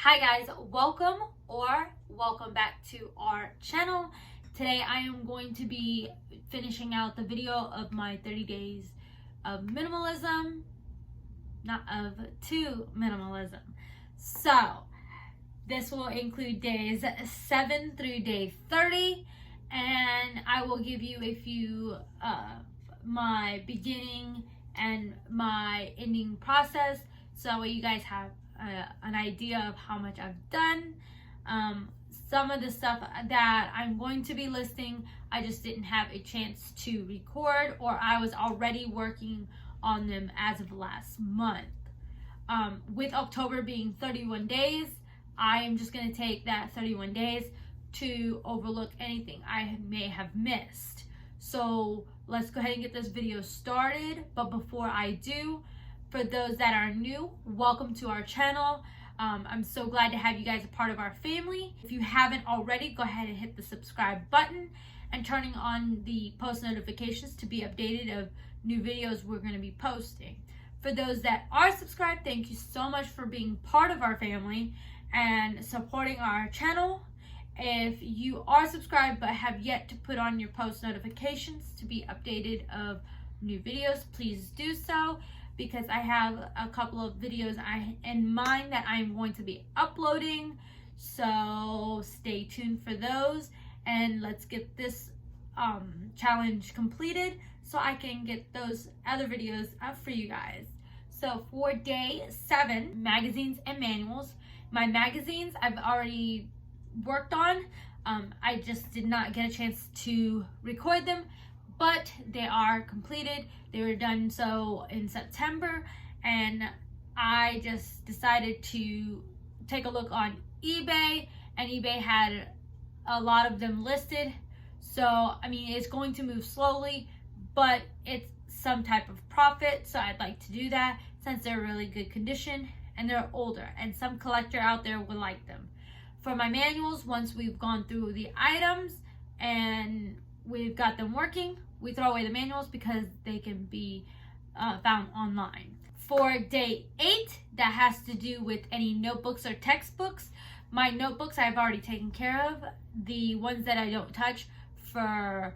Hi guys, welcome back to our channel. Today I am going to be finishing out the video of my 30 days of minimalism, to minimalism. So this will include days 7 through day 30, and I will give you a few my beginning and my ending process, so that way you guys have an idea of how much I've done. Some of the stuff that I'm going to be listing, I just didn't have a chance to record, or I was already working on them as of last month. With October being 31 days, I am just going to take that 31 days to overlook anything I may have missed. So let's go ahead and get this video started. But before I do, for those that are new, welcome to our channel. I'm so glad to have you guys a part of our family. If you haven't already, go ahead and hit the subscribe button and turning on the post notifications to be updated of new videos we're going to be posting. For those that are subscribed, thank you so much for being part of our family and supporting our channel. If you are subscribed but have yet to put on your post notifications to be updated of new videos, please do so, because I have a couple of videos in mind that I'm going to be uploading. So stay tuned for those, and let's get this challenge completed so I can get those other videos up for you guys. So for day 7, magazines and manuals. My magazines I've already worked on. I just did not get a chance to record them, but they are completed. They were done so in September, and I just decided to take a look on eBay, and eBay had a lot of them listed. So I mean, it's going to move slowly, but it's some type of profit, so I'd like to do that since they're really good condition and they're older, and some collector out there will like them. For my manuals, once we've gone through the items and we've got them working, we throw away the manuals because they can be found online. For day 8, that has to do with any notebooks or textbooks. My notebooks I've already taken care of. The ones that I don't touch for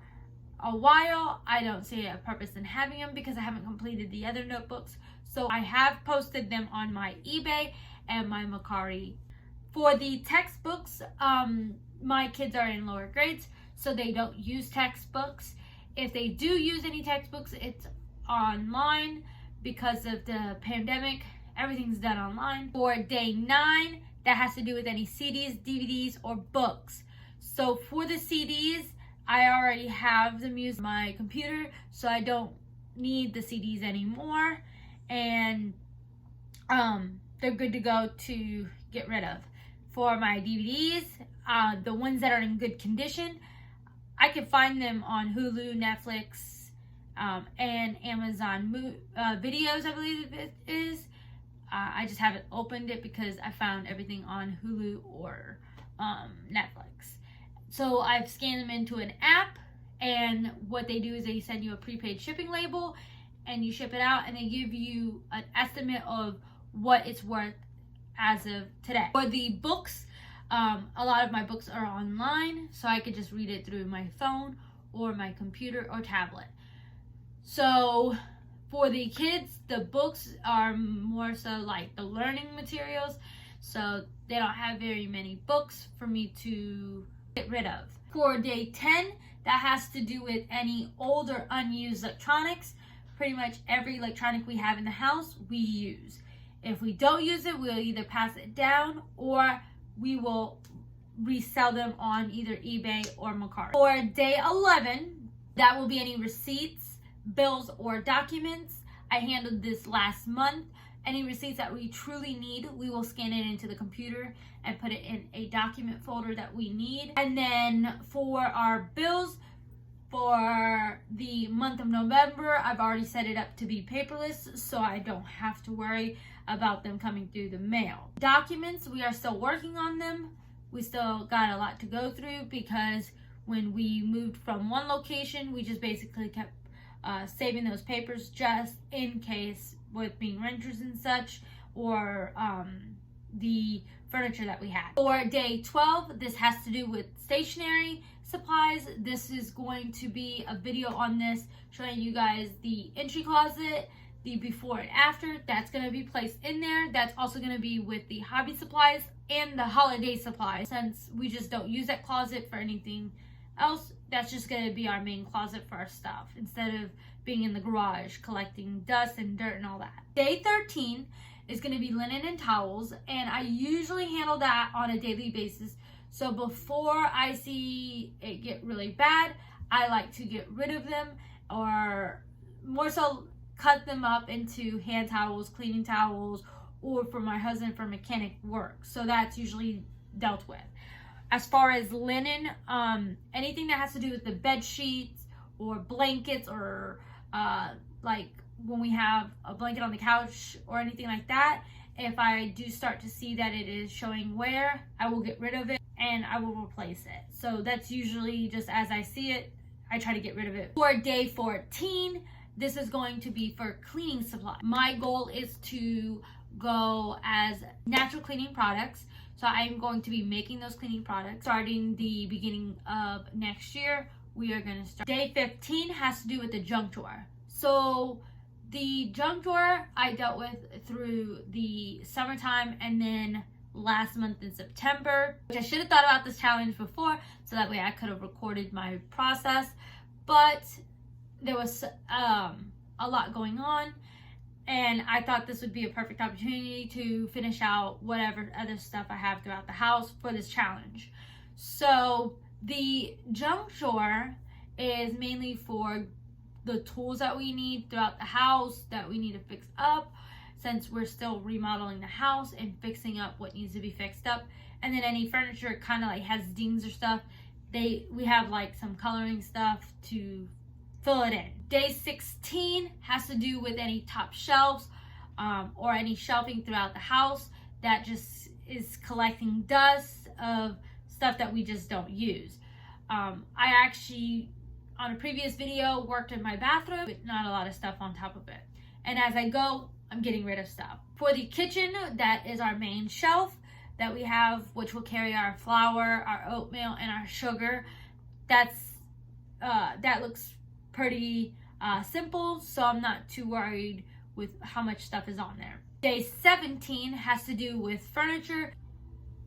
a while, I don't see a purpose in having them because I haven't completed the other notebooks. So I have posted them on my eBay and my Mercari. For the textbooks, my kids are in lower grades, so they don't use textbooks. If they do use any textbooks, it's online because of the pandemic. Everything's done online. For day 9, that has to do with any CDs, DVDs, or books. So for the CDs, I already have them used on my computer, so I don't need the CDs anymore, and they're good to go to get rid of. For my DVDs, the ones that are in good condition, I can find them on Hulu, Netflix, and Amazon videos, I believe it is. I just haven't opened it because I found everything on Hulu or Netflix. So I've scanned them into an app, and what they do is they send you a prepaid shipping label, and you ship it out, and they give you an estimate of what it's worth as of today. For the books, a lot of my books are online, so I could just read it through my phone or my computer or tablet. So for the kids, the books are more so like the learning materials, so they don't have very many books for me to get rid of. For day 10, that has to do with any old or unused electronics. Pretty much every electronic we have in the house, we use. If we don't use it, we'll either pass it down or we will resell them on either eBay or Mercari. For day 11, that will be any receipts, bills, or documents. I handled this last month. Any receipts that we truly need, we will scan it into the computer and put it in a document folder that we need. And then for our bills, for the month of November, I've already set it up to be paperless, so I don't have to worry about them coming through the mail. Documents, we are still working on them. We still got a lot to go through because when we moved from one location, we just basically kept saving those papers just in case with being renters and such, or the furniture that we had. For day 12, this has to do with stationery supplies. This is going to be a video on this showing you guys the entry closet, the before and after. That's going to be placed in there. That's also going to be with the hobby supplies and the holiday supplies. Since we just don't use that closet for anything else, that's just going to be our main closet for our stuff instead of being in the garage collecting dust and dirt and all that. Day 13 is going to be linen and towels, and I usually handle that on a daily basis. So before I see it get really bad, I like to get rid of them, or more so cut them up into hand towels, cleaning towels, or for my husband for mechanic work. So that's usually dealt with. As far as linen, anything that has to do with the bed sheets or blankets, or like when we have a blanket on the couch or anything like that, if I do start to see that it is showing wear, I will get rid of it and I will replace it. So that's usually just as I see it, I try to get rid of it. For day 14, this is going to be for cleaning supply. My goal is to go as natural cleaning products. So I am going to be making those cleaning products starting the beginning of next year. We are going to start. Day 15 has to do with the junk drawer. So the junk drawer I dealt with through the summertime and then last month in September, which I should have thought about this challenge before so that way I could have recorded my process, but there was a lot going on and I thought this would be a perfect opportunity to finish out whatever other stuff I have throughout the house for this challenge. So the junk drawer is mainly for the tools that we need throughout the house that we need to fix up, since we're still remodeling the house and fixing up what needs to be fixed up. And then any furniture kind of like has dings or stuff, we have like some coloring stuff to fill it in. Day 16 has to do with any top shelves or any shelving throughout the house that just is collecting dust of stuff that we just don't use. I actually, on a previous video, worked in my bathroom with not a lot of stuff on top of it. And as I go, I'm getting rid of stuff. For the kitchen, that is our main shelf that we have, which will carry our flour, our oatmeal, and our sugar. That looks pretty simple, so I'm not too worried with how much stuff is on there. Day 17 has to do with furniture.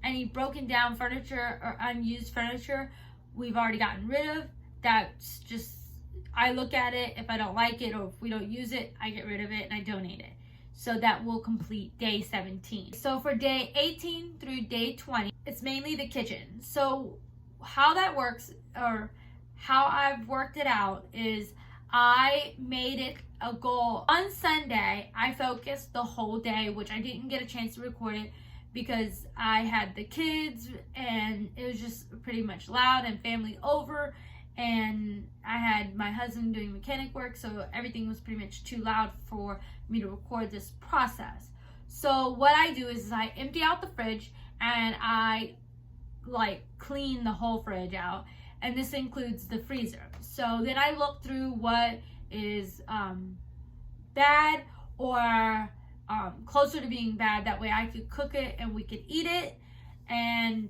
Any broken down furniture or unused furniture we've already gotten rid of. That's just, I look at it, if I don't like it or if we don't use it, I get rid of it and I donate it. So that will complete day 17. So for day 18 through day 20, it's mainly the kitchen. So how that works, or how I've worked it out, is I made it a goal. On Sunday, I focused the whole day, which I didn't get a chance to record it because I had the kids and it was just pretty much loud and family over. And I had my husband doing mechanic work, so everything was pretty much too loud for me to record this process. So what I do is I empty out the fridge and I like clean the whole fridge out, and this includes the freezer. So then I look through what is bad or closer to being bad, that way I could cook it and we could eat it and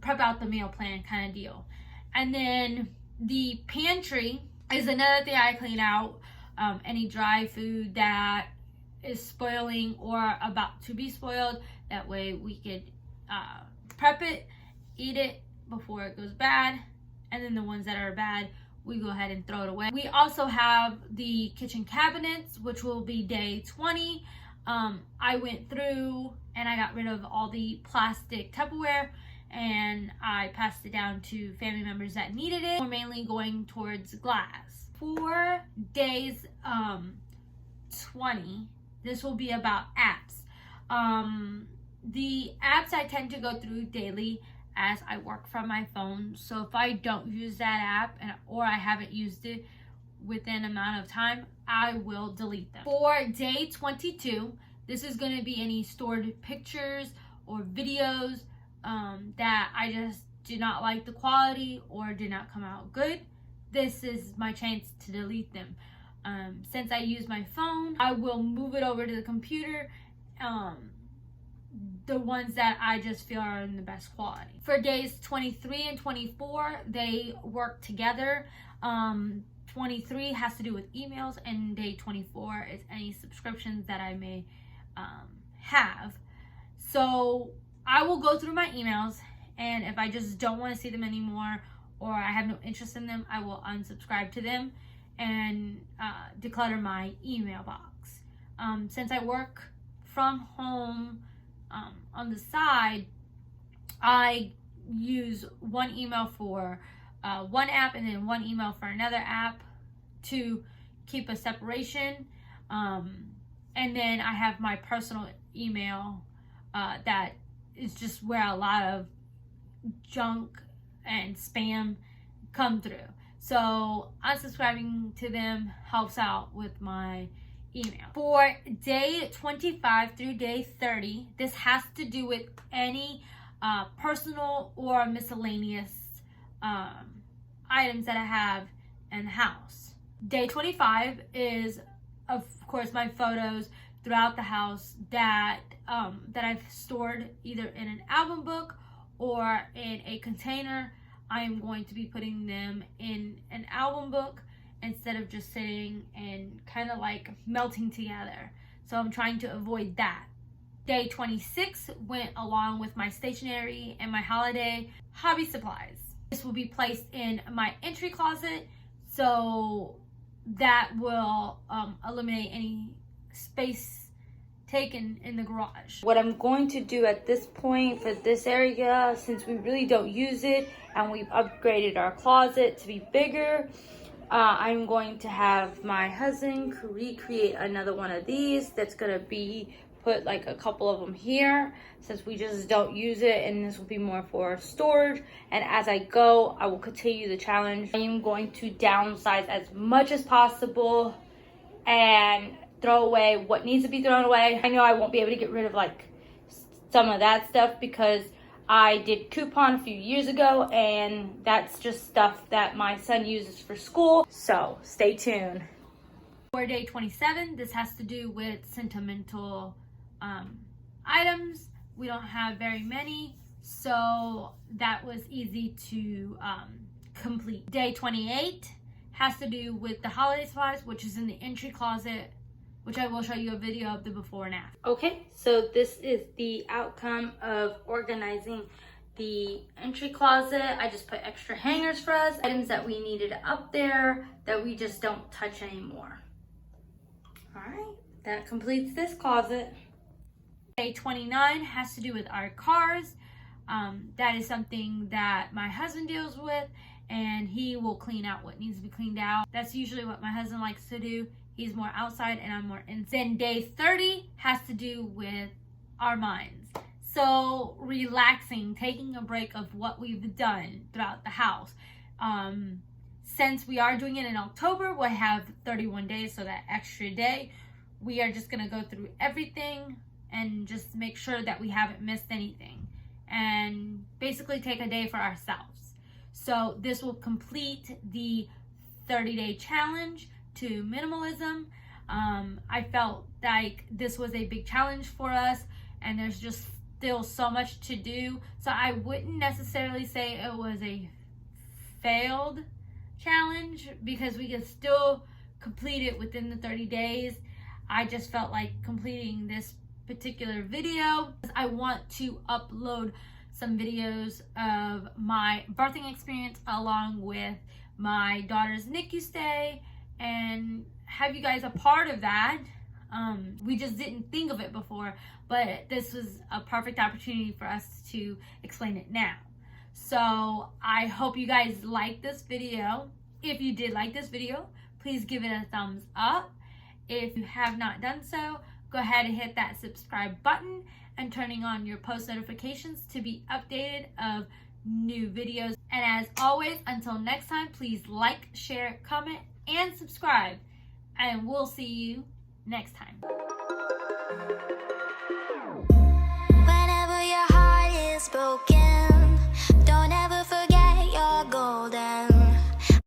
prep out the meal plan kind of deal. And then the pantry is another thing I clean out. Any dry food that is spoiling or about to be spoiled. That way we could prep it, eat it before it goes bad. And then the ones that are bad, we go ahead and throw it away. We also have the kitchen cabinets, which will be day 20. I went through and I got rid of all the plastic Tupperware and I passed it down to family members that needed it. We're mainly going towards glass. For days 20, this will be about apps. The apps I tend to go through daily as I work from my phone. So if I don't use that app or I haven't used it within an amount of time, I will delete them. For day 22, this is going to be any stored pictures or videos that I just did not like the quality or did not come out good. This is my chance to delete them. Since I use my phone, I will move it over to the computer, the ones that I just feel are in the best quality. For days 23 and 24, they work together. 23 has to do with emails, and day 24 is any subscriptions that I may have. So I will go through my emails, and if I just don't want to see them anymore or I have no interest in them, I will unsubscribe to them and declutter my email box. Since I work from home on the side, I use one email for one app and then one email for another app to keep a separation. And then I have my personal email that is just where a lot of junk and spam come through. So unsubscribing to them helps out with my email. For day 25 through day 30, this has to do with any personal or miscellaneous items that I have in the house. Day 25 is, of course, my photos throughout the house that I've stored either in an album book or in a container. I am going to be putting them in an album book instead of just sitting and kind of like melting together. So I'm trying to avoid that. Day 26 went along with my stationery and my holiday hobby supplies. This will be placed in my entry closet, so that will eliminate any space taken in the garage. What I'm going to do at this point for this area, since we really don't use it and we've upgraded our closet to be bigger, I'm going to have my husband recreate another one of these that's going to be put like a couple of them here since we just don't use it, and this will be more for storage. And as I go, I will continue the challenge. I am going to downsize as much as possible and throw away what needs to be thrown away. I know I won't be able to get rid of like some of that stuff because I did coupon a few years ago, and that's just stuff that my son uses for school. So stay tuned. For day 27, this has to do with sentimental items. We don't have very many, so that was easy to complete. Day 28 has to do with the holiday supplies, which is in the entry closet, which I will show you a video of the before and after. Okay, so this is the outcome of organizing the entry closet. I just put extra hangers for us, items that we needed up there that we just don't touch anymore. All right, that completes this closet. Day 29 has to do with our cars. That is something that my husband deals with, and he will clean out what needs to be cleaned out. That's usually what my husband likes to do. He's more outside and I'm more in. Then day 30 has to do with our minds. So relaxing, taking a break of what we've done throughout the house. Since we are doing it in October, we'll have 31 days, so that extra day, we are just gonna go through everything and just make sure that we haven't missed anything. And basically take a day for ourselves. So this will complete the 30-day challenge to minimalism. I felt like this was a big challenge for us, and there's just still so much to do. So I wouldn't necessarily say it was a failed challenge because we could still complete it within the 30 days. I just felt like completing this particular video. I want to upload some videos of my birthing experience along with my daughter's NICU stay and have you guys a part of that. We just didn't think of it before, but this was a perfect opportunity for us to explain it now. So I hope you guys like this video. If you did like this video, please give it a thumbs up. If you have not done so, go ahead and hit that subscribe button and turning on your post notifications to be updated of new videos. And as always, until next time, please like, share, comment, and subscribe. And we'll see you next time. Whenever your heart is broken,